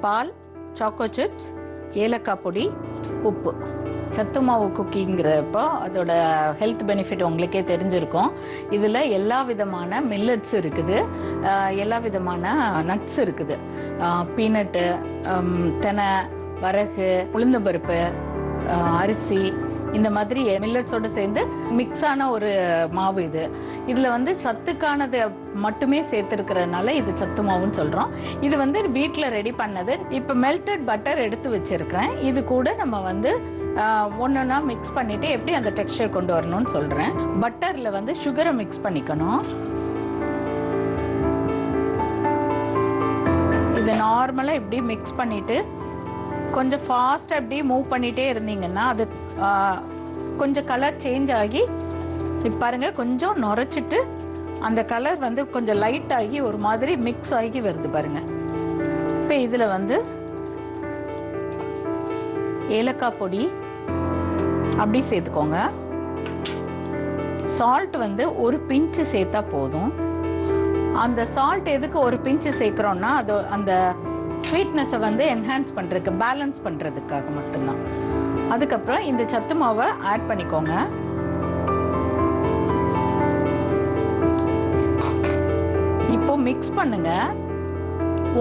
பால், choco chips, ஏலக்காய் பொடி, உப்பு. சத்து மாவு குக்கிங்கிறப்போ அதோட ஹெல்த் பெனிஃபிட் உங்களுக்கே தெரிஞ்சிருக்கும். இதில் எல்லா விதமான மில்லட்ஸ் இருக்குது, எல்லா விதமான நட்ஸ் இருக்குது. பீனட்டு, தெனை, வரகு, உளுந்தம்பருப்பு, அரிசி, இந்த மாதிரி மில்லட்ஸோடு சேர்ந்து மிக்ஸான ஒரு மாவு இது. இதில் வந்து சத்துக்கானது மட்டுமே சேர்த்துருக்கிறதுனால இது சத்து மாவுன்னு சொல்கிறோம். இது வந்து வீட்டில் ரெடி பண்ணது. இப்போ மெல்டட் பட்டர் எடுத்து வச்சுருக்கிறேன். இது கூட நம்ம வந்து ஒன்றா மிக்ஸ் பண்ணிவிட்டு எப்படி அந்த டெக்ஸ்சர் கொண்டு வரணும்னு சொல்கிறேன். பட்டரில் வந்து சுகரை மிக்ஸ் பண்ணிக்கணும். இதை நார்மலாக இப்படி மிக்ஸ் பண்ணிவிட்டு கொஞ்சம் ஃபாஸ்ட்டாக இப்படி மூவ் பண்ணிகிட்டே இருந்தீங்கன்னா அது கொஞ்சம் கலர் சேஞ்ச் ஆகி, இப்போ பாருங்கள் கொஞ்சம் நுரைச்சிட்டு அந்த கலர் வந்து கொஞ்சம் லைட் ஆகி ஒரு மாதிரி மிக்ஸ் ஆகி வருது பாருங்கள். இப்போ இதில் வந்து ஏலக்காய் பொடி அப்படி சேர்த்துக்கோங்க. சால்ட் வந்து ஒரு பிஞ்சு சேர்த்தா போதும். அந்த சால்ட் எதுக்கு ஒரு பிஞ்சு சேர்க்குறோன்னா அது அந்த ஸ்வீட்னஸை வந்து என்ஹான்ஸ் பண்ணுறதுக்கு, பேலன்ஸ் பண்ணுறதுக்காக மட்டும்தான். அதுக்கப்புறம் இந்த சத்து மாவை ஆட் பண்ணிக்கோங்க. இப்போ மிக்ஸ் பண்ணுங்க.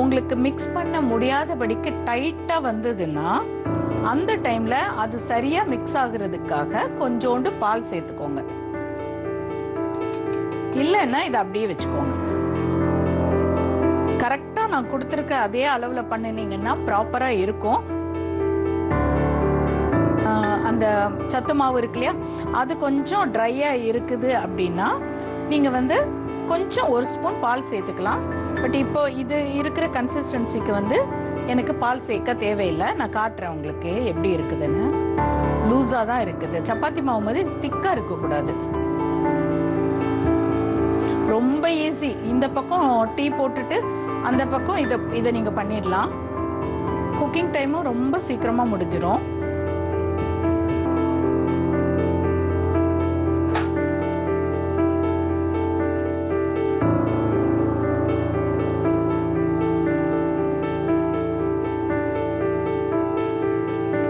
உங்களுக்கு மிக்ஸ் பண்ண முடியாதபடிக்கு டைட்டாக வந்ததுன்னா அந்த டைமில் அது சரியாக மிக்ஸ் ஆகுறதுக்காக கொஞ்சோண்டு பால் சேர்த்துக்கோங்க. இல்லைன்னா இதை அப்படியே வச்சுக்கோங்க. கரெக்டாக நான் கொடுத்துருக்க அதே அளவில் பண்ணினீங்கன்னா ப்ராப்பராக இருக்கும். அந்த சத்து மாவு இருக்கு இல்லையா, அது கொஞ்சம் ட்ரையாக இருக்குது அப்படின்னா நீங்கள் வந்து கொஞ்சம் ஒரு ஸ்பூன் பால் சேர்த்துக்கலாம். பட் இப்போ இது இருக்கிற கன்சிஸ்டன்சிக்கு வந்து எனக்கு பால் சேர்க்க தேவையில்லை. நான் காட்டுறேன் உங்களுக்கு எப்படி இருக்குதுன்னு. லூஸாக தான் இருக்குது. சப்பாத்தி மாவு மாதிரி திக்காக இருக்கக்கூடாது. ரொம்ப ஈஸி. இந்த பக்கம் டீ போட்டுட்டு அந்த பக்கம் இதை நீங்கள் பண்ணிடலாம். குக்கிங் டைமும் ரொம்ப சீக்கிரமாக முடிஞ்சிடும்.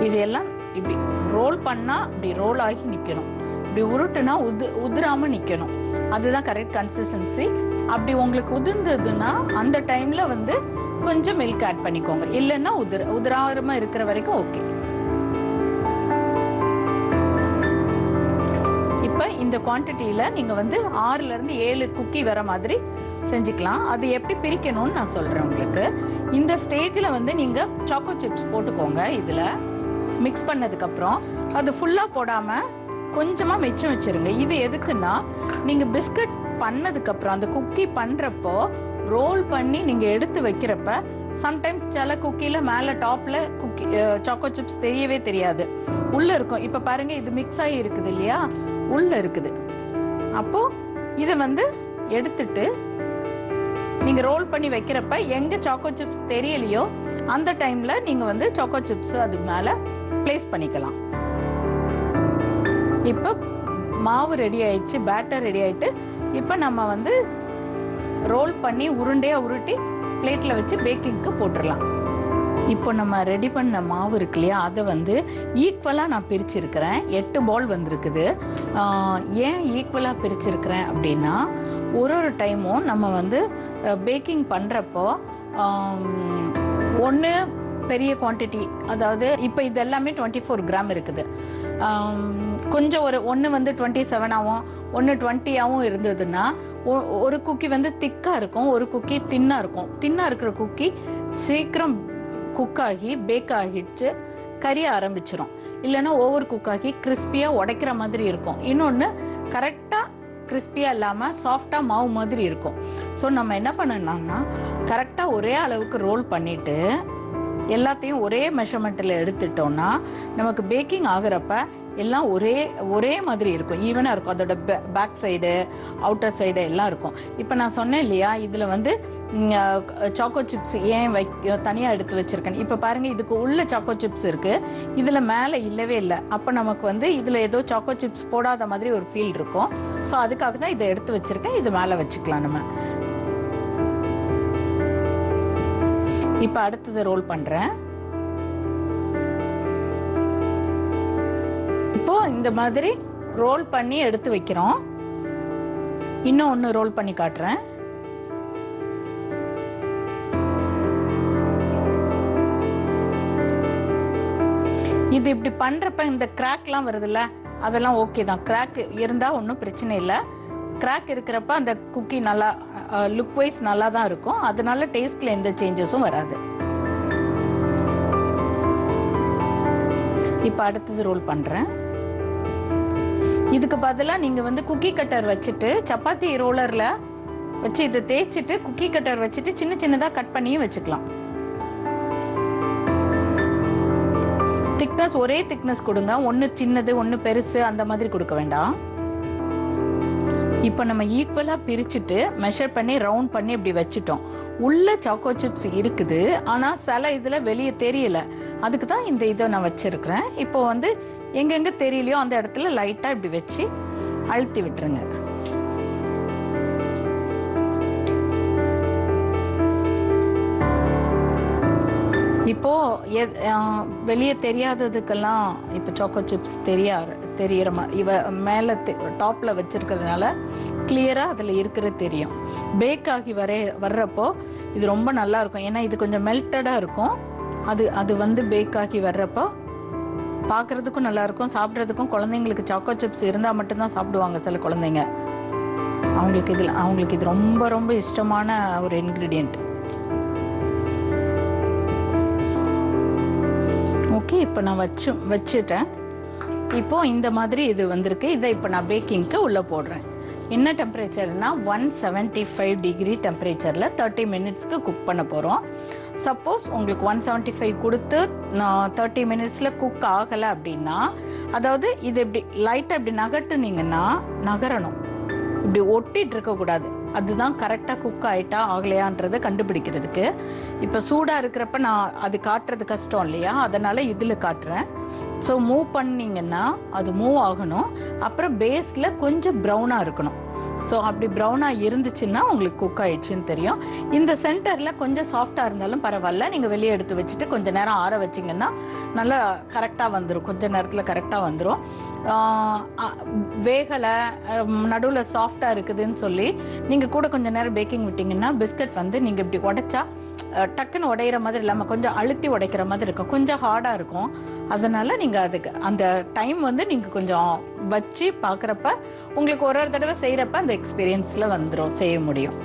இது எல்லாம் இப்படி ரோல் பண்ணால் இப்படி ரோல் ஆகி நிற்கணும். இப்படி உருட்டுனா உதிராமல் நிற்கணும். அதுதான் கரெக்ட் கன்சிஸ்டன்சி. அப்படி உங்களுக்கு உதிர்ந்ததுன்னா அந்த டைமில் வந்து கொஞ்சம் மில்க் ஆட் பண்ணிக்கோங்க. இல்லைன்னா உதிராம இருக்கிற வரைக்கும் ஓகே. இப்போ இந்த குவான்டிட்டியில் நீங்கள் வந்து 6லேருந்து 7 குக்கி வர மாதிரி செஞ்சுக்கலாம். அது எப்படி பிரிக்கணும்னு நான் சொல்கிறேன் உங்களுக்கு. இந்த ஸ்டேஜில் வந்து நீங்கள் சாக்கோ சிப்ஸ் போட்டுக்கோங்க. இதில் மிக்ஸ் பண்ணதுக்கப்புறம் அது ஃபுல்லாக போடாமல் கொஞ்சமாக மிச்சம் வச்சுருங்க. இது எதுக்குன்னா நீங்கள் பிஸ்கட் பண்ணதுக்கப்புறம் அந்த குக்கி பண்ணுறப்போ ரோல் பண்ணி நீங்கள் எடுத்து வைக்கிறப்ப சம்டைம்ஸ் சில குக்கியில் மேலே டாப்பில் குக்கி சாக்கோ சிப்ஸ் தெரியவே தெரியாது, உள்ளே இருக்கும். இப்போ பாருங்கள் இது மிக்ஸ் ஆகி இருக்குது இல்லையா, உள்ளே இருக்குது. அப்போது இதை வந்து எடுத்துட்டு நீங்கள் ரோல் பண்ணி வைக்கிறப்ப எங்கே சாக்கோ சிப்ஸ் தெரியலையோ அந்த டைமில் நீங்கள் வந்து சாக்கோ சிப்ஸ் அதுக்கு மேலே ப்ளேஸ் பண்ணிக்கலாம். இப்போ மாவு ரெடி ஆயிடுச்சு, பேட்டர் ரெடி ஆயிட்டு இப்போ நம்ம வந்து ரோல் பண்ணி உருண்டையாக உருட்டி பிளேட்டில் வச்சு பேக்கிங்க்கு போட்டுடலாம். இப்போ நம்ம ரெடி பண்ண மாவு இருக்கு இல்லையா, அதை வந்து ஈக்குவலாக நான் பிரிச்சிருக்கிறேன். 8 பால் வந்திருக்குது. ஏன் ஈக்குவலாக பிரிச்சிருக்கிறேன் அப்படின்னா ஒரு டைமும் நம்ம வந்து பேக்கிங் பண்ணுறப்போ ஒன்று பெரிய குவான்டிட்டி, அதாவது இப்போ இது எல்லாமே 24 கிராம் இருக்குது. கொஞ்சம் ஒன்று வந்து 27ஆகவும் ஒன்று 20ஆகவும் இருந்ததுன்னா ஒரு குக்கி வந்து திக்காக இருக்கும், ஒரு குக்கி தின்னாக இருக்கும். தின்னாக இருக்கிற குக்கி சீக்கிரம் குக் ஆகி பேக் ஆகிடுச்சு கரிய ஆரம்பிச்சிடும். இல்லைன்னா ஓவர் குக் ஆகி கிறிஸ்பியாக உடைக்கிற மாதிரி இருக்கும். இன்னொன்று கரெக்டாக கிறிஸ்பியாக இல்லாமல் சாஃப்டாக மாவு மாதிரி இருக்கும். ஸோ நம்ம என்ன பண்ணணும்னா கரெக்டாக ஒரே அளவுக்கு ரோல் பண்ணிவிட்டு எல்லாத்தையும் ஒரே மெஷர்மெண்ட்டில் எடுத்துட்டோம்னா நமக்கு பேக்கிங் ஆகிறப்ப எல்லாம் ஒரே மாதிரி இருக்கும், ஈவனாக இருக்கும். அதோட பேக் சைடு அவுட்டர் சைடு எல்லாம் இருக்கும். இப்போ நான் சொன்னேன் இல்லையா, இதில் வந்து சாக்கோ சிப்ஸ் ஏன் தனியாக எடுத்து வச்சுருக்கேன். இப்போ பாருங்கள், இதுக்கு உள்ள சாக்கோ சிப்ஸ் இருக்குது, இதில் மேலே இல்லவே இல்லை. அப்போ நமக்கு வந்து இதில் ஏதோ சாக்கோ சிப்ஸ் போடாத மாதிரி ஒரு ஃபீல் இருக்கும். ஸோ அதுக்காக தான் இதை எடுத்து வச்சுருக்கேன். இது மேலே வச்சுக்கலாம் நம்ம. இப்போ அடுத்தது ரோல் பண்ணுறேன். இப்போ இந்த மாதிரி ரோல் பண்ணி எடுத்து வைக்கிறோம். இன்னும் ஒன்று ரோல் பண்ணி காட்டுறேன். இது இப்படி பண்ணுறப்ப இந்த கிராக்லாம் வருதுல்ல, அதெல்லாம் ஓகே தான். கிராக் இருந்தால் ஒன்றும் பிரச்சனை இல்லை. கிராக் இருக்கிறப்ப அந்த குக்கி நல்லா லுக் வைஸ் நல்லா தான் இருக்கும். அதனால டேஸ்ட்டில் எந்த சேஞ்சஸும் வராது. இப்போ அடுத்தது ரோல் பண்ணுறேன். இதுக்கு பதிலாக நீங்கள் வந்து குக்கி கட்டர் வச்சுட்டு சப்பாத்தி ரோலரில் வச்சு இதை தேய்ச்சிட்டு குக்கி கட்டர் வச்சுட்டு சின்ன சின்னதாக கட் பண்ணியும் வச்சுக்கலாம். திக்னஸ் ஒரே திக்னஸ் கொடுங்க. ஒன்று சின்னது ஒன்று பெருசு அந்த மாதிரி கொடுக்க வேண்டாம். இப்போ நம்ம ஈக்குவலாக பிரிச்சுட்டு மெஷர் பண்ணி ரவுண்ட் பண்ணி இப்படி வச்சுட்டோம். உள்ள சாக்கோ சிப்ஸ் இருக்குது, ஆனால் சில இதில் வெளியே தெரியல. அதுக்கு தான் இந்த இதை நான் வச்சிருக்கிறேன். இப்போ வந்து எங்கெங்கே தெரியலையோ அந்த இடத்துல லைட்டாக இப்படி வச்சு அழுத்தி விட்டுருங்க. இப்போ வெளியே தெரியாததுக்கெல்லாம் இப்போ சாக்கோ சிப்ஸ் தெரியற இவ மேலே டாப்பில் வச்சிருக்கிறதுனால கிளியராக அதில் இருக்கிறது தெரியும். பேக் ஆகி வர்றப்போ இது ரொம்ப நல்லா இருக்கும். ஏன்னா இது கொஞ்சம் மெல்டடாக இருக்கும். அது வந்து பேக் ஆகி வர்றப்போ பார்க்குறதுக்கும் நல்லா இருக்கும், சாப்பிட்றதுக்கும். குழந்தைங்களுக்கு சாக்கோ சிப்ஸ் இருந்தால் மட்டும்தான் சாப்பிடுவாங்க சில குழந்தைங்க. அவங்களுக்கு இது ரொம்ப ரொம்ப இஷ்டமான ஒரு இன்க்ரீடியன்ட். ஓகே, இப்போ நான் வச்சுட்டேன். இப்போ இந்த மாதிரி இது வந்திருக்கு. இதை இப்போ நான் பேக்கிங்க்கு உள்ளே போடுறேன். என்ன டெம்பரேச்சர்னா 175 டிகிரி டெம்பரேச்சரில் 30 மினிட்ஸ்க்கு குக் பண்ண போகிறோம். சப்போஸ் உங்களுக்கு 175 கொடுத்து நான் 30 மினிட்ஸில் குக் ஆகலை அப்படின்னா, அதாவது இது இப்படி லைட்டாக இப்படி நகட்டுனீங்கன்னா நகரணும், இப்படி ஒட்டிகிட்டு இருக்கக்கூடாது. அதுதான் கரெக்டாக குக் ஆகிட்டா ஆகலையான்றதை கண்டுபிடிக்கிறதுக்கு. இப்போ சூடாக இருக்கிறப்ப நான் அது காட்டுறது கஷ்டம் இல்லையா, அதனால் இதில் காட்டுறேன். ஸோ மூவ் பண்ணிங்கன்னா அது மூவ் ஆகணும். அப்புறம் பேஸில் கொஞ்சம் ப்ரௌனாக இருக்கணும். ஸோ அப்படி ப்ரௌனாக இருந்துச்சுன்னா உங்களுக்கு குக் ஆயிடுச்சுன்னு தெரியும். இந்த சென்டரில் கொஞ்சம் சாஃப்டாக இருந்தாலும் பரவாயில்ல, நீங்கள் வெளியே எடுத்து வச்சுட்டு கொஞ்சம் நேரம் ஆற வச்சிங்கன்னா நல்லா கரெக்டாக வந்துடும். கொஞ்சம் நேரத்தில் கரெக்டாக வந்துடும். வேகலை, நடுவில் சாஃப்டாக இருக்குதுன்னு சொல்லி நீங்கள் கூட கொஞ்சம் நேரம் பேக்கிங் விட்டிங்கன்னா பிஸ்கட் வந்து நீங்கள் இப்படி உடைச்சா டக்குன்னு உடையிற மாதிரி இல்லாமல் கொஞ்சம் அழுத்தி உடைக்கிற மாதிரி இருக்கும், கொஞ்சம் ஹார்டாக இருக்கும். அதனால் நீங்கள் அதுக்கு அந்த டைம் வந்து நீங்கள் கொஞ்சம் வச்சு பார்க்குறப்ப உங்களுக்கு ஒரு தடவை செய்கிறப்ப அந்த எக்ஸ்பீரியன்ஸில் வந்துடும், செய்ய முடியும்.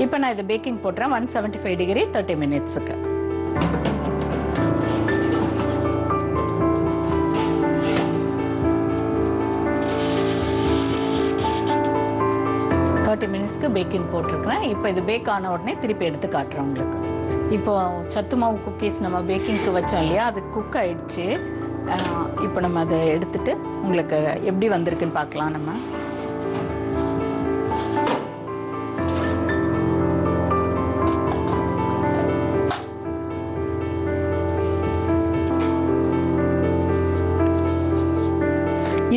இப்போ நான் இதை பேக்கிங் போட்டுறேன் 175 டிகிரி 30 மினிட்ஸுக்கு. பேக்கிங் போட்டிருக்கிறேன். இப்போ இது பேக் ஆன உடனே திருப்பி எடுத்து காட்டுறேன் உங்களுக்கு. இப்போ சத்து மாவு குக்கீஸ் நம்ம பேக்கிங்க்கு வச்சோம் இல்லையா, அது குக் ஆயிடுச்சு. இப்போ நம்ம அதை எடுத்துட்டு உங்களுக்கு எப்படி வந்திருக்குன்னு பார்க்கலாம். நம்ம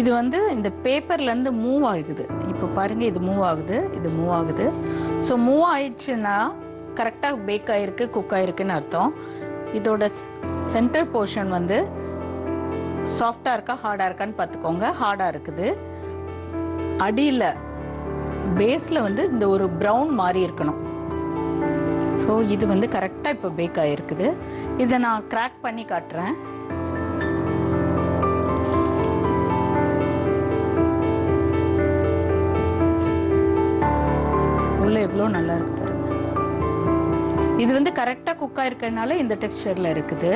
இது வந்து இந்த பேப்பர்லேருந்து மூவ் ஆகுது. இப்போ பாருங்கள், இது மூவ் ஆகுது, இது மூவ் ஆகுது. ஸோ மூவ் ஆயிடுச்சுன்னா கரெக்டாக பேக் ஆகிருக்கு, குக் ஆகிருக்குன்னு அர்த்தம். இதோட சென்டர் போர்ஷன் வந்து சாஃப்டாக இருக்கா ஹார்டாக இருக்கான்னு பார்த்துக்கோங்க. ஹார்டாக இருக்குது. அடியில் பேஸில் வந்து இந்த ஒரு ப்ரௌன் மாதிரி இருக்கணும். ஸோ இது வந்து கரெக்டாக இப்போ பேக் ஆகிருக்குது. இதை நான் கிராக் பண்ணி காட்டுறேன். எவ்வளோ நல்லா இருக்கு பாருங்க. இது வந்து கரெக்டாக குக் ஆயிருக்கிறதுனால இந்த டெக்ஸ்சர்ல இருக்குது.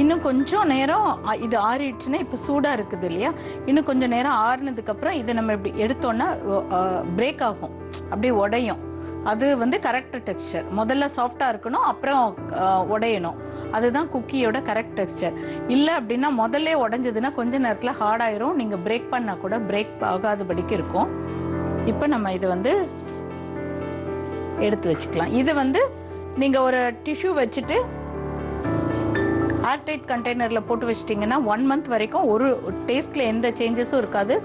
இன்னும் கொஞ்சம் நேரம் இது ஆறிடுச்சுன்னா, இப்போ சூடாக இருக்குது இல்லையா, இன்னும் கொஞ்சம் நேரம் ஆறுனதுக்கு அப்புறம் இதை நம்ம இப்படி எடுத்தோன்னா பிரேக் ஆகும், அப்படியே உடையும். அது வந்து கரெக்ட் டெக்ஸ்சர். முதல்ல சாஃப்டாக இருக்கணும், அப்புறம் உடையணும். அதுதான் குக்கியோட கரெக்ட் டெக்ஸ்சர். இல்லை அப்படின்னா முதல்ல உடைஞ்சதுன்னா கொஞ்ச நேரத்தில் ஹார்டாயிரும். நீங்கள் பிரேக் பண்ணால் கூட பிரேக் ஆகாதபடிக்கு இருக்கும். இப்போ நம்ம இதை வந்து எடுத்து வச்சுக்கலாம். இது வந்து நீங்கள் ஒரு டிஷ்யூ வச்சுட்டு ஏர்டைட் கண்டெய்னரில் போட்டு வச்சிட்டிங்கன்னா 1 மந்த் வரைக்கும் ஒரு டேஸ்ட்டில் எந்த சேஞ்சஸும் இருக்காது,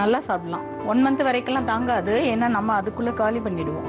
நல்லா சாப்பிடலாம். 1 மந்த் வரைக்கும்லாம் தாங்காது, ஏன்னா நம்ம அதுக்குள்ளே காலி பண்ணிடுவோம்.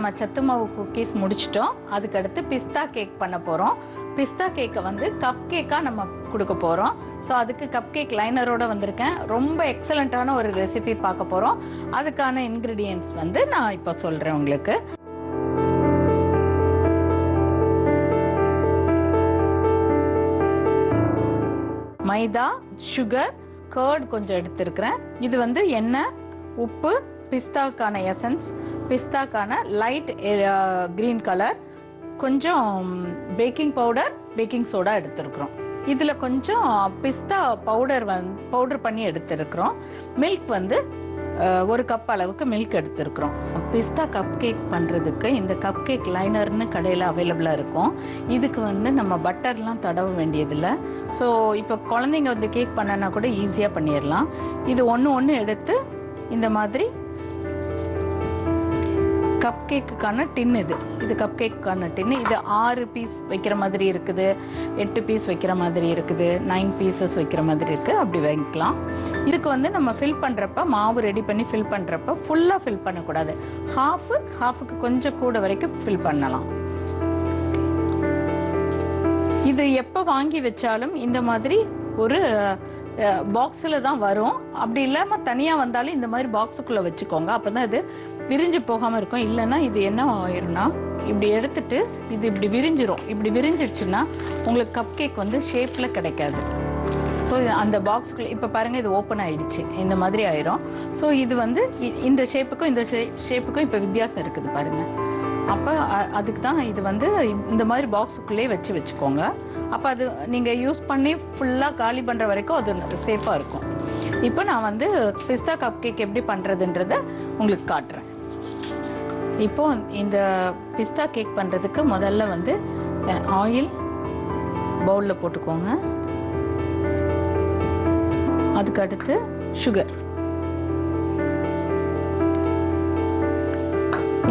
நம்ம சத்து மாவு குக்கீஸ் முடிச்சிட்டோம். அதுக்கடுத்து பிஸ்தா கேக் பண்ண போகிறோம். பிஸ்தா கேக்கை வந்து கப் கேக்காக நம்ம கொடுக்க போகிறோம். ஸோ அதுக்கு கப் கேக் லைனரோடு வந்திருக்கேன். ரொம்ப எக்ஸலண்ட்டான ஒரு ரெசிபி பார்க்க போகிறோம். அதுக்கான இன்க்ரீடியன்ட்ஸ் வந்து நான் இப்போ சொல்கிறேன் உங்களுக்கு. மைதா, சுகர், கர்ட் கொஞ்சம் எடுத்துருக்கிறேன். இது வந்து எண்ணெய், உப்பு, பிஸ்தாக்கான எசன்ஸ், பிஸ்தாக்கான லைட் கிரீன் கலர், கொஞ்சம் பேக்கிங் பவுடர், பேக்கிங் சோடா எடுத்துருக்குறோம். இதில் கொஞ்சம் பிஸ்தா பவுடர் பண்ணி எடுத்துருக்குறோம். மில்க் வந்து 1 கப் அளவுக்கு மில்க் எடுத்துருக்குறோம். பிஸ்தா கப் கேக் பண்ணுறதுக்கு இந்த கப் கேக் லைனர்னு கடையில் அவைலபிளாக இருக்கும். இதுக்கு வந்து நம்ம பட்டர்லாம் தடவ வேண்டியதில்லை. ஸோ இப்போ குழந்தைங்க வந்து கேக் பண்ணனா கூட ஈஸியாக பண்ணிடலாம். இது ஒன்று எடுத்து இந்த மாதிரி கப் கேக்குக்கான டின் இது கப் கேக்குக்கான டின்னு. இது 6 பீஸ் வைக்கிற மாதிரி இருக்குது, 8 பீஸ் வைக்கிற மாதிரி இருக்குது, 9 பீசஸ் வைக்கிற மாதிரி இருக்குது. அப்படி வைக்கலாம். இதுக்கு வந்து நம்ம ஃபில் பண்ணுறப்ப, மாவு ரெடி பண்ணி ஃபில் பண்ணுறப்ப ஃபுல்லாக ஃபில் பண்ணக்கூடாது. ஹாஃபுக்கு கொஞ்சம் கூட வரைக்கும் ஃபில் பண்ணலாம். இது எப்போ வாங்கி வச்சாலும் இந்த மாதிரி ஒரு பாக்ஸில் தான் வரும். அப்படி இல்லாமல் தனியாக வந்தாலும் இந்த மாதிரி பாக்ஸுக்குள்ளே வச்சுக்கோங்க. அப்போ தான் இது விரிஞ்சு போகாமல் இருக்கும். இல்லைன்னா இது என்ன ஆயிரும்னா, இப்படி எடுத்துட்டு இது இப்படி விரிஞ்சிரும். இப்படி விரிஞ்சிடுச்சுன்னா உங்களுக்கு கப் கேக் வந்து ஷேப்பில் கிடைக்காது. ஸோ அந்த பாக்ஸுக்குள்ளே இப்போ பாருங்கள், இது ஓப்பன் ஆகிடுச்சு, இந்த மாதிரி ஆயிரும். ஸோ இது வந்து இந்த ஷேப்புக்கும் இந்த ஷேப்புக்கும் இப்போ வித்தியாசம் இருக்குது பாருங்கள். அப்போ அதுக்கு தான் இது வந்து இந்த மாதிரி பாக்ஸுக்குள்ளே வச்சுக்கோங்க. அப்போ அது நீங்கள் யூஸ் பண்ணி ஃபுல்லாக காலி பண்ணுற வரைக்கும் அது சேஃபாக இருக்கும். இப்போ நான் வந்து பிஸ்தா கப் கேக் எப்படி பண்ணுறதுன்றதை உங்களுக்கு காட்டுறேன். இப்போ இந்த பிஸ்தா கேக் பண்ணுறதுக்கு முதல்ல வந்து ஆயில் பவுலில் போட்டுக்கோங்க. அதுக்கு அடுத்து சுகர்,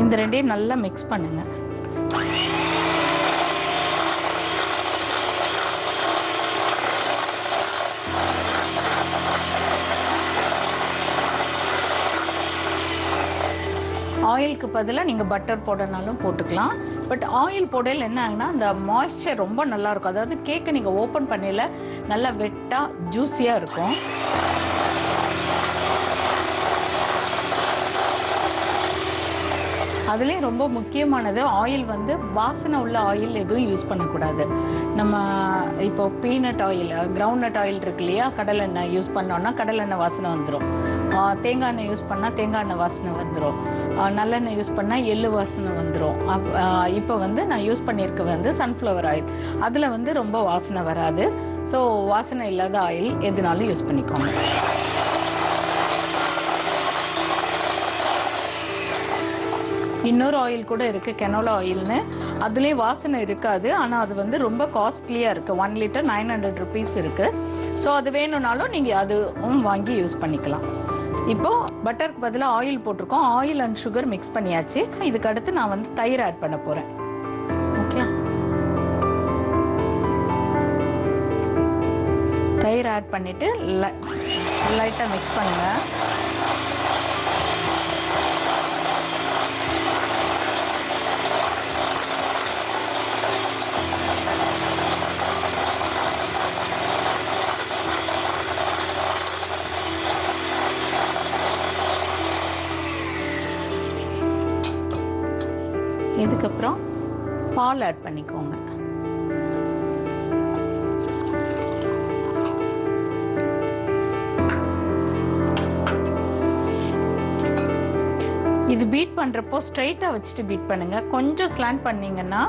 இந்த ரெண்டையும் நல்லா மிக்ஸ் பண்ணுங்க. ஆயிலுக்கு பதிலாக நீங்கள் பட்டர் போடனாலும் போட்டுக்கலாம். பட் ஆயில் போடையில் என்ன ஆகுனா, அந்த மாய்ஸ்சர் ரொம்ப நல்லாயிருக்கும். அதாவது கேக்கை நீங்கள் ஓப்பன் பண்ணல நல்லா வெட்டாக ஜூஸியாக இருக்கும். அதுலேயும் ரொம்ப முக்கியமானது ஆயில் வந்து வாசனை உள்ள ஆயில் எதுவும் யூஸ் பண்ணக்கூடாது. நம்ம இப்போ peanut oil, ground nut oil இருக்கு இல்லையா, கடலெண்ணெய் யூஸ் பண்ணோன்னா கடலெண்ணெய் வாசனை வந்துடும். தேங்காய் எண்ணெய் யூஸ் பண்ணால் தேங்காய் எண்ணெய் வாசனை வந்துடும். நல்லெண்ணெய் யூஸ் பண்ணால் எள்ளு வாசனை வந்துடும். இப்போ வந்து நான் யூஸ் பண்ணியிருக்க வந்து சன்ஃப்ளவர் ஆயில், அதில் வந்து ரொம்ப வாசனை வராது. ஸோ வாசனை இல்லாத ஆயில் எதுனாலும் யூஸ் பண்ணிக்கோங்க. இன்னொரு ஆயில் கூட இருக்குது, கெனோலா ஆயில்னு. அதுலேயே வாசனை இருக்காது, ஆனால் அது வந்து ரொம்ப காஸ்ட்லியாக இருக்குது. 1 லிட்டர் 900 ருபீஸ் இருக்குது. ஸோ அது வேணும்னாலும் நீங்கள் அதுவும் வாங்கி யூஸ் பண்ணிக்கலாம். இப்போது பட்டருக்கு பதிலாக ஆயில் போட்டிருக்கோம். ஆயில் அண்ட் சுகர் மிக்ஸ் பண்ணியாச்சு. இதுக்கு அடுத்து நான் வந்து தயிர் ஆட் பண்ண போகிறேன். ஓகே, தயிர் ஆட் பண்ணிவிட்டு லைட்டாக மிக்ஸ் பண்ணுங்கள். இதுக்கப்புறம் பால் ஆட் பண்ணிக்கோங்க. இது பீட் பண்ணுறப்போ ஸ்ட்ரைட்டாக வச்சுட்டு பீட் பண்ணுங்கள். கொஞ்சம் ஸ்லாண்ட் பண்ணிங்கன்னா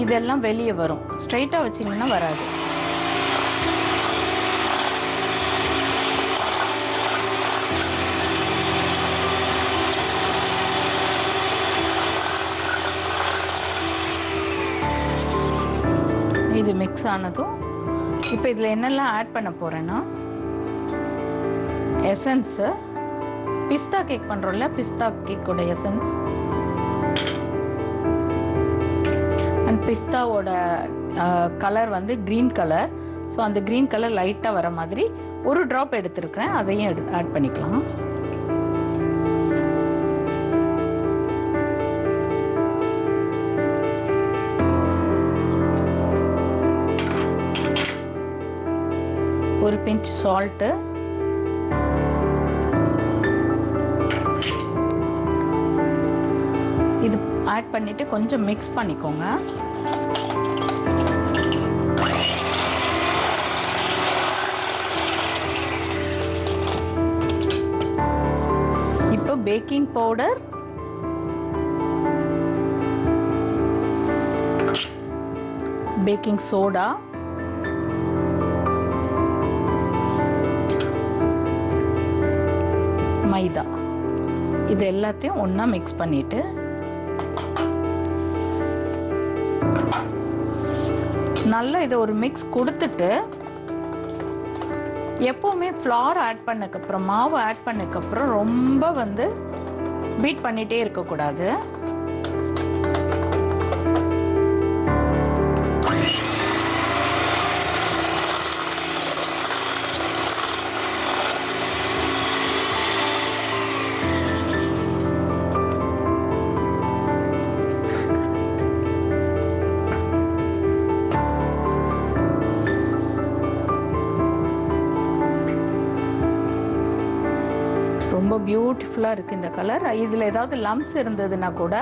இதெல்லாம் வெளியே வரும். ஸ்ட்ரைட்டாக வச்சிங்கன்னா வராது. இது மிக்ஸ் ஆனதும் இப்போ இதில் என்னெல்லாம் ஆட் பண்ண போகிறேன்னா, எசன்ஸு, பிஸ்தா கேக் பண்ணுறோம்ல, பிஸ்தா கேக்கோட எசன்ஸ் அண்ட் பிஸ்தாவோட கலர் வந்து க்ரீன் கலர். ஸோ அந்த க்ரீன் கலர் லைட்டாக வர மாதிரி ஒரு ட்ராப் எடுத்துருக்கிறேன், அதையும் ஆட் பண்ணிக்கலாம். ஒரு பிஞ்ச் சால்ட்டு, இது ஆட் பண்ணிட்டு கொஞ்சம் மிக்ஸ் பண்ணிக்கோங்க. இப்போ பேக்கிங் பவுடர், பேக்கிங் சோடா, மைதா, இது எல்லாத்தையும் ஒண்ணா மிக்ஸ் பண்ணிட்டு நல்லா இதை ஒரு மிக்ஸ் கொடுத்துட்டு, எப்பவுமே ஃப்ளார் ஆட் பண்ணக்கப்புறம், மாவு ஆட் பண்ணக்கப்புறம் ரொம்ப வந்து பீட் பண்ணிட்டே இருக்கக்கூடாது. ரொம்ப பியூட்டிஃபுல்லாக இருக்குது இந்த கலர். இதில் ஏதாவது லம்ப்ஸ் இருந்ததுன்னா கூட,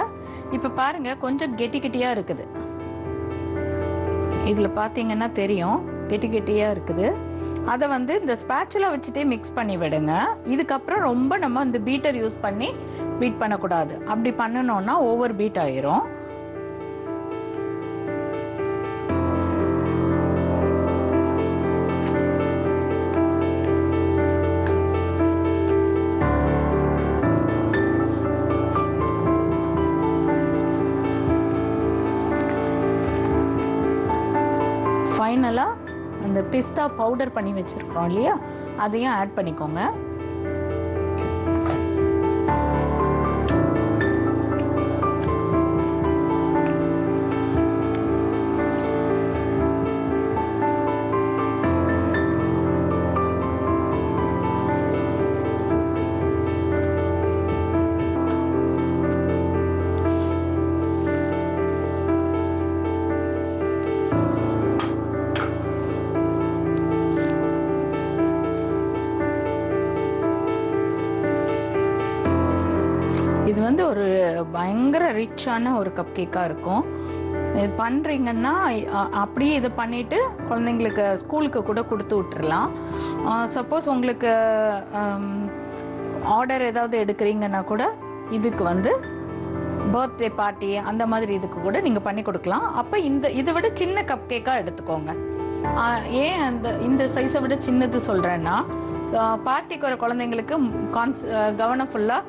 இப்போ பாருங்கள் கொஞ்சம் கெட்டி கெட்டியாக இருக்குது. இதில் பார்த்தீங்கன்னா தெரியும் கெட்டி கெட்டியாக இருக்குது. அதை வந்து இந்த ஸ்பேச்சுலா வச்சுட்டே மிக்ஸ் பண்ணி விடுங்க. இதுக்கப்புறம் ரொம்ப நம்ம இந்த பீட்டர் யூஸ் பண்ணி பீட் பண்ணக்கூடாது. அப்படி பண்ணணும்னா ஓவர் பீட் ஆயிரும். ஃபைனலாக அந்த பிஸ்தா பவுடர் பண்ணி வச்சுருக்கோம் இல்லையா, அதையும் ஆட் பண்ணிக்கோங்க. இது வந்து ஒரு பயங்கர ரிச்சான ஒரு கப் கேக்காக இருக்கும். இது பண்ணுறீங்கன்னா அப்படியே இதை பண்ணிவிட்டு குழந்தைங்களுக்கு ஸ்கூலுக்கு கூட கொடுத்து விட்டுறலாம். சப்போஸ் உங்களுக்கு ஆர்டர் ஏதாவது எடுக்கிறீங்கன்னா கூட இதுக்கு வந்து பர்த்டே பார்ட்டி அந்த மாதிரி இதுக்கு கூட நீங்கள் பண்ணி கொடுக்கலாம். அப்போ இதை விட சின்ன கப் கேக்காக எடுத்துக்கோங்க. ஏன் இந்த சைஸை விட சின்னது சொல்கிறேன்னா, பார்ட்டிக்கு வர குழந்தைங்களுக்கு கவனம் ஃபுல்லாக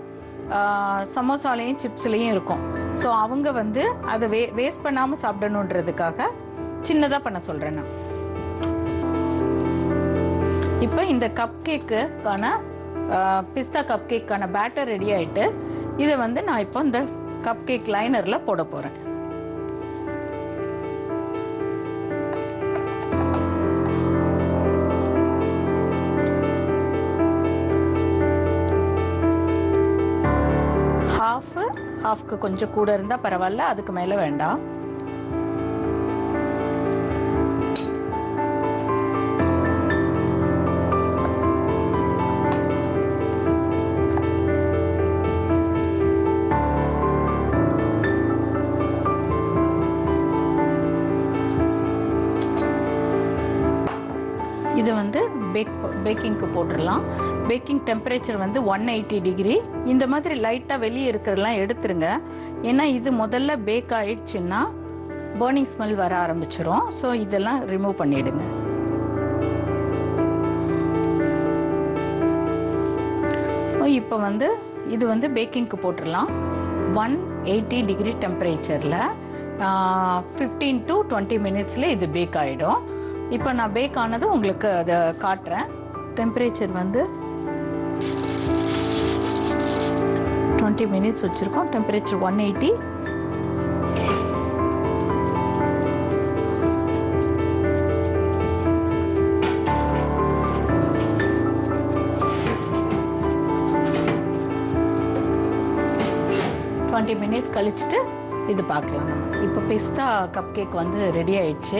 சமோசாலையும் சிப்ஸ்லேயும் இருக்கும். ஸோ அவங்க வந்து அதை வேஸ்ட் பண்ணாமல் சாப்பிடணுன்றதுக்காக சின்னதாக பண்ண சொல்கிறேன் நான். இப்போ இந்த கப் கேக்குக்கான பிஸ்தா கப் கேக்கான பேட்டர் ரெடி ஆகிட்டு, இதை வந்து நான் இப்போ இந்த கப் கேக் லைனரில் போட போகிறேன். ஹாஃப்க்கு கொஞ்சம் கூட இருந்தால் பரவாயில்ல, அதுக்கு மேலே வேண்டாம். இதை வந்து பேக்கிங்க்கு போட்டுடலாம். பேக்கிங் டெம்பரேச்சர் வந்து 180 டிகிரி. இந்த மாதிரி லைட்டாக வெளியே இருக்கிறதெல்லாம் எடுத்துருங்க. ஏன்னா இது முதல்ல பேக் ஆயிடுச்சுன்னா பர்னிங் ஸ்மெல் வர ஆரம்பிச்சிரும். ஸோ இதெல்லாம் ரிமூவ் பண்ணிடுங்க. இப்போ வந்து இது வந்து பேக்கிங்க்கு போட்டுடலாம். 180 டிகிரி டெம்பரேச்சரில் 15 to 20 மினிட்ஸில் இது பேக் ஆகிடும். இப்போ நான் பேக் ஆனது உங்களுக்கு அதை காட்டுறேன். டெம்பரேச்சர் வந்து 20 மினிட்ஸ் வச்சுருக்கோம். டெம்பரேச்சர் 180. மினிட்ஸ் கழிச்சுட்டு இது பார்க்கலாம். நம்ம இப்போ பிஸ்தா கப் கேக் வந்து ரெடி ஆயிடுச்சு.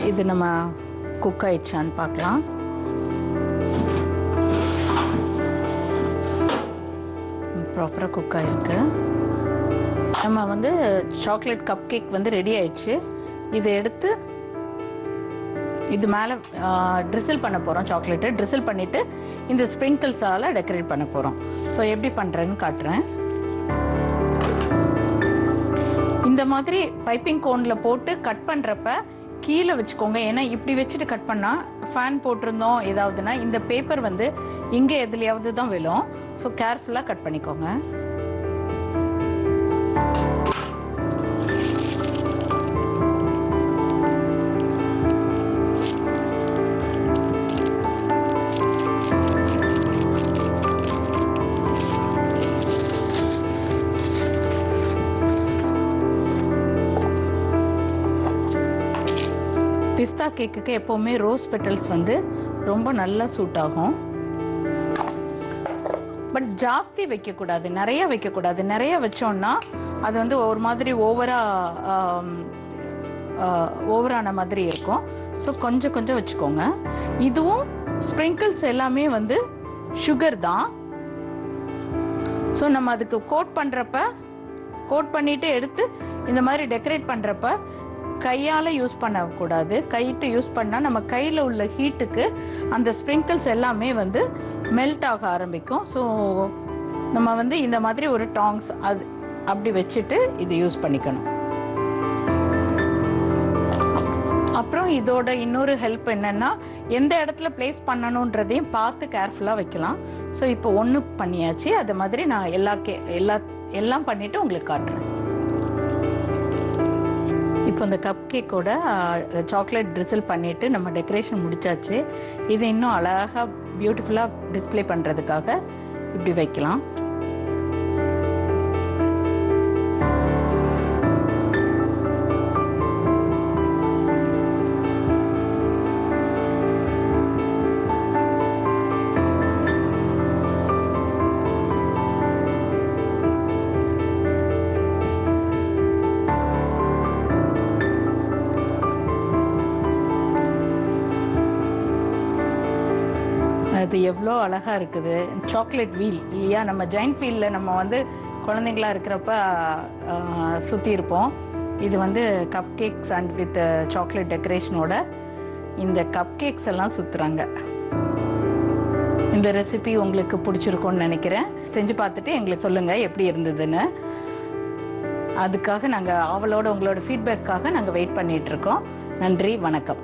இது நம்ம குக் ஆயிடுச்சான்னு பார்க்கலாம். ப்ராப்பராக குக் ஆகிருக்கு. நம்ம வந்து சாக்லேட் கப் கேக் வந்து ரெடி ஆயிடுச்சு. இதை எடுத்து இது மேலே ட்ரிசில் பண்ண போகிறோம். சாக்லேட்டை ட்ரிசில் பண்ணிவிட்டு இந்த ஸ்ப்ரிங்கிள்ஸால் டெக்கரேட் பண்ண போகிறோம். ஸோ எப்படி பண்ணுறேன்னு காட்டுறேன். இந்த மாதிரி பைப்பிங் கோனில் போட்டு கட் பண்ணுறப்ப கீழே வச்சுக்கோங்க. ஏன்னா இப்படி வச்சுட்டு கட் பண்ணால் ஃபேன் போட்டிருந்தோம் ஏதாவதுன்னா இந்த பேப்பர் வந்து இங்கே எதுலையாவது தான் விழும். ஸோ கேர்ஃபுல்லாக கட் பண்ணிக்கோங்க. பிஸ்தா கேக்குக்கு எப்போவுமே ரோஸ் பெட்டல்ஸ் வந்து ரொம்ப நல்லா சூட் ஆகும். பட் ஜாஸ்தி வைக்கக்கூடாது, நிறைய வைக்கக்கூடாது. நிறைய வச்சோன்னா அது வந்து ஒரு மாதிரி ஓவரான மாதிரி இருக்கும். ஸோ கொஞ்சம் கொஞ்சம் வச்சுக்கோங்க. இதுவும் ஸ்ப்ரிங்கிள்ஸ் எல்லாமே வந்து சுகர் தான். ஸோ நம்ம அதுக்கு கோட் பண்ணிவிட்டு எடுத்து இந்த மாதிரி டெக்கரேட் பண்ணுறப்ப கையால் யூஸ் பண்ணக்கூடாது. கைட்டு யூஸ் பண்ணால் நம்ம கையில் உள்ள ஹீட்டுக்கு அந்த ஸ்ப்ரிங்கிள்ஸ் எல்லாமே வந்து மெல்ட் ஆக ஆரம்பிக்கும். ஸோ நம்ம வந்து இந்த மாதிரி ஒரு டாங்ஸ் அது அப்படி வச்சுட்டு இது யூஸ் பண்ணிக்கணும். அப்புறம் இதோட இன்னொரு ஹெல்ப் என்னென்னா எந்த இடத்துல பிளேஸ் பண்ணணுன்றதையும் பார்த்து கேர்ஃபுல்லாக வைக்கலாம். ஸோ இப்போ ஒன்று பண்ணியாச்சு. அது மாதிரி நான் எல்லாம் பண்ணிவிட்டு உங்களுக்கு காட்டுறேன். இப்போ இந்த கப் கேக்கோட சாக்லேட் ட்ரிசில் பண்ணிவிட்டு நம்ம டெக்கரேஷன் முடிச்சாச்சு. இது இன்னும் அழகாக பியூட்டிஃபுல்லாக டிஸ்பிளே பண்ணுறதுக்காக இப்படி வைக்கலாம். அது எவ்வளோ அழகாக இருக்குது. சாக்லேட் வீல் இல்லையா? நம்ம ஜாயிண்ட் வீலில் நம்ம வந்து குழந்தைங்களா இருக்கிறப்ப சுற்றி இருப்போம். இது வந்து cup cakes and with chocolate டெக்கரேஷனோட இந்த கப் கேக்ஸ் எல்லாம் சுற்றுறாங்க. இந்த ரெசிபி உங்களுக்கு பிடிச்சிருக்கும்னு நினைக்கிறேன். செஞ்சு பார்த்துட்டு எங்களுக்கு சொல்லுங்கள் எப்படி இருந்ததுன்னு. அதுக்காக நாங்கள் ஆவலோட உங்களோட ஃபீட்பேக்காக நாங்கள் வெயிட் பண்ணிகிட்ருக்கோம். நன்றி, வணக்கம்.